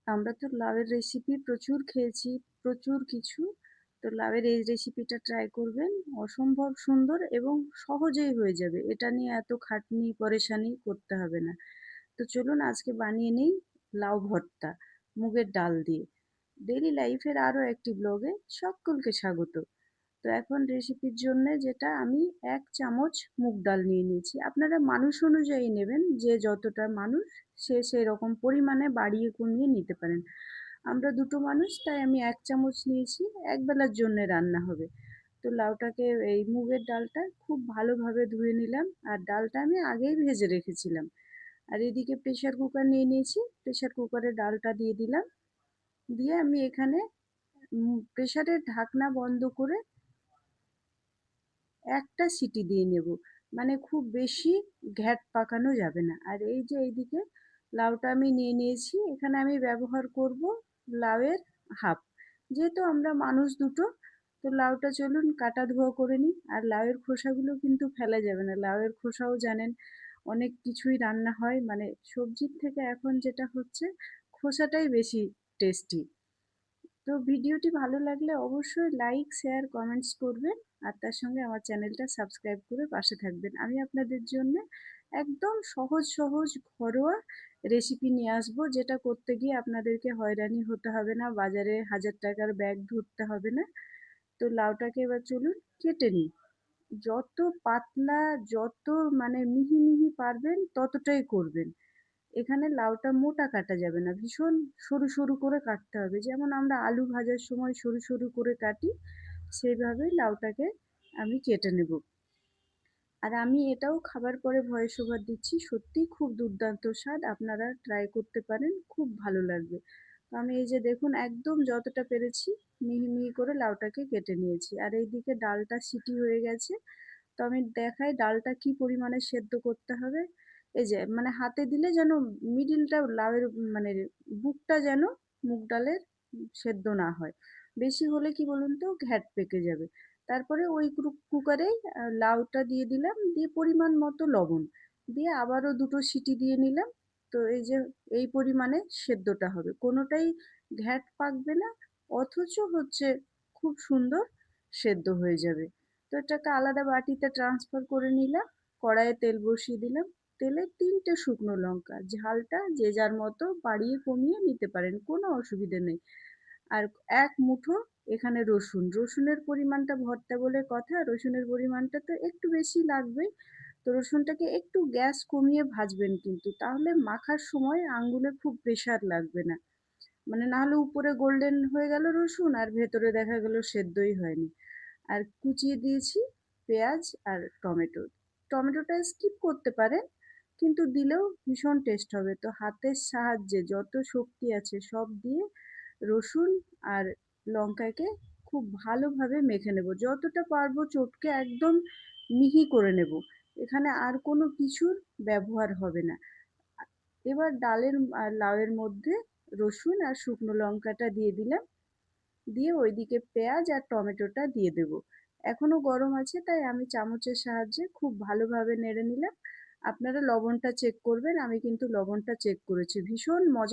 আমরা তো লাউয়ের রেসিপি প্রচুর খেয়েছি, প্রচুর কিছু। তো লাউয়ের এই রেসিপিটা ট্রাই করবেন। অসম্ভব সুন্দর এবং সহজেই হয়ে যাবে। এটা নিয়ে এত খাটনি পরেশানি করতে হবে না। তো চলুন আজকে বানিয়ে নেই লাউ ভর্তা, মুগের ডাল দিয়ে। ডেইলি লাইফের আরো একটি ব্লগে সকলকে স্বাগত। তো এখন রেসিপির জন্যে যেটা আমি ১ চামচ মুগ ডাল নিয়ে নিয়েছি। আপনারা মানুষ অনুযায়ী নেবেন, যে যতটা মানুষ সে সেরকম পরিমাণে বাড়িয়ে কমিয়ে নিতে পারেন। আমরা ২ টো মানুষ তাই আমি ১ চামচ নিয়েছি, একবেলার জন্যে রান্না হবে। তো লাউটাকে এই মুগের ডালটা খুব ভালোভাবে ধুয়ে নিলাম আর ডালটা আমি আগেই ভেজে রেখেছিলাম। আর এদিকে প্রেসার কুকার নিয়ে নিয়েছি, প্রেসার কুকারে ডালটা দিয়ে দিলাম। দিয়ে আমি এখানে প্রেসারের ঢাকনা বন্ধ করে একটা সিটি দিয়ে নেব। মানে খুব বেশি ঘ্যাট পাকানো যাবে না। আর এই যে এইদিকে লাউটা আমি নিয়ে নিয়েছি, এখানে আমি ব্যবহার করব লাউয়ের হাফ। যেহেতু আমরা মানুষ দুটো, তো লাউটা চলুন কাটা ধোয়া করে নিই। আর লাউয়ের খোসাগুলো কিন্তু ফেলা যাবে না। লাউয়ের খোসাও জানেন অনেক কিছুই রান্না হয়, মানে সবজির থেকে এখন যেটা হচ্ছে খোসাটাই বেশি টেস্টি। তো ভিডিওটি ভালো লাগলে অবশ্যই লাইক, শেয়ার, কমেন্টস করবেন আর তার সঙ্গে আমার চ্যানেলটা সাবস্ক্রাইব করে পাশে থাকবেন। আমি আপনাদের জন্য একদম সহজ সহজ ঘরোয়া রেসিপি নিয়ে আসবো, যেটা করতে গিয়ে আপনাদেরকে হয়রানি হতে হবে না, বাজারে ১০০০ টাকার ব্যাগ ধরতে হবে না। তো লাউটাকে এবার চলুন কেটে নিই। যত পাতলা, যত মানে মিহি মিহি পারবেন ততটাই করবেন। এখানে লাউটা মোটা কাটা যাবে না, ভীষণ সরু সরু করে কাটতে হবে। যেমন আমরা আলু ভাজার সময় সরু সরু করে কাটি, সেইভাবেই লাউটাকে আমি কেটে নেব। আর আমি এটাও খাবার পরে ভয়েস ওভার দিচ্ছি, সত্যিই খুব দুর্দান্ত স্বাদ, আপনারা ট্রাই করতে পারেন, খুব ভালো লাগবে। তো আমি এই যে দেখুন একদম যতটা পেরেছি মিহি মিহি করে লাউটাকে কেটে নিয়েছি। আর এইদিকে ডালটা সিটি হয়ে গেছে। তো আমি দেখাই ডালটা কি পরিমাণে সেদ্ধ করতে হবে। এই যে মানে হাতে দিলে যেন মিডিলটা লাউয়ের মানে বুকটা যেন মুগ ডালের সেদ্ধ না হয়। বেশি হলে কি বলুন তো ঘ্যাট পেকে যাবে। তারপরে ওই কুকারেই লাউটা দিয়ে দিলাম, দিয়ে পরিমাণ মতো লবণ দিয়ে আবারও ২ টো সিটি দিয়ে নিলাম। তো এই যে এই পরিমাণে সেদ্ধটা হবে, কোনোটাই ঘ্যাট পাকবে না, অথচ হচ্ছে খুব সুন্দর সেদ্ধ হয়ে যাবে। তো এটাকে আলাদা বাটিতে ট্রান্সফার করে নিলাম। কড়াইয়ে তেল বসিয়ে দিলাম। তেলে ৩টে শুকনো লঙ্কা, ঝালটা যে যার মতো বাড়িয়ে কমিয়ে নিতে পারেন, কোনো অসুবিধে নেই। আর ১ মুঠো এখানে রসুন। রসুনের পরিমাণটা ভর্তা বলে কথা, রসুনের পরিমাণটা তো একটু বেশি লাগবেই। তো রসুনটাকে একটু গ্যাস কমিয়ে ভাজবেন কিন্তু, তাহলে মাখার সময় আঙ্গুলে খুব প্রেশার লাগবে না। মানে নাহলে উপরে গোল্ডেন হয়ে গেল রসুন আর ভেতরে দেখা গেল সেদ্ধই হয়নি। আর কুচিয়ে দিয়েছি পেঁয়াজ আর টমেটো। টমেটোটা স্কিপ করতে পারেন, কিন্তু দিলেও ভীষণ টেস্ট হবে। তো হাতের সাহায্যে যত শক্তি আছে সব দিয়ে রসুন আর লঙ্কাকে খুব ভালোভাবে মেখে নেব। যতটা পারবো চটকে একদম মিহি করে নেব। এখানে আর কোনো কিছুর ব্যবহার হবে না। এবার ডালের আর লাউয়ের মধ্যে রসুন আর শুকনো লঙ্কাটা দিয়ে দিলাম। দিয়ে ওইদিকে পেঁয়াজ আর টমেটোটা দিয়ে দেবো। এখনো গরম আছে তাই আমি চামচের সাহায্যে খুব ভালোভাবে নেড়ে নিলাম। আপনারা লবণটা চেক করবেন, আমি কিন্তু লবণটা চেক করেছি। ভীষণ মজা